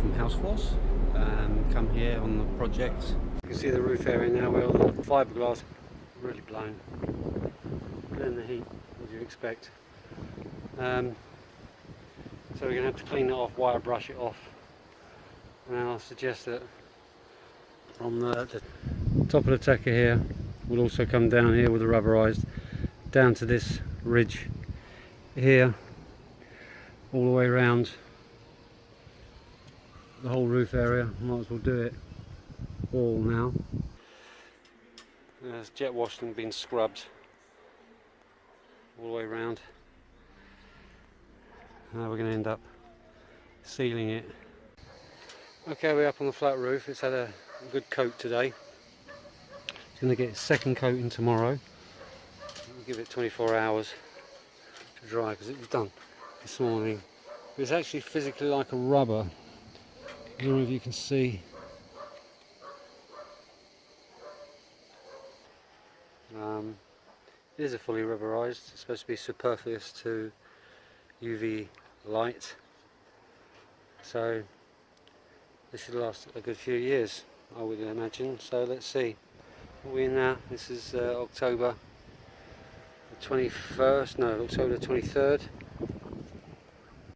from Houseforce. Come here on the project. You can see the roof area now where all the fiberglass really blown in the heat, as you expect. So we're going to have to clean it off, wire brush it off, and then I'll suggest that from the top of the tacker here we'll also come down here with the rubberized down to this ridge here, all the way around the whole roof area. Might as well do it all now. There's jet washed and been scrubbed all the way around. Now we're going to end up sealing it. Okay, we're up on the flat roof. It's had a good coat today. It's going to get its second coating tomorrow. We'll give it 24 hours to dry because it was done this morning. But it's actually physically like a rubber. I don't know if you can see. It is a fully rubberized. It's supposed to be superfluous to UV light, so this should last a good few years, I would imagine. So let's see what we're in now. This is October the 21st, no, October the 23rd.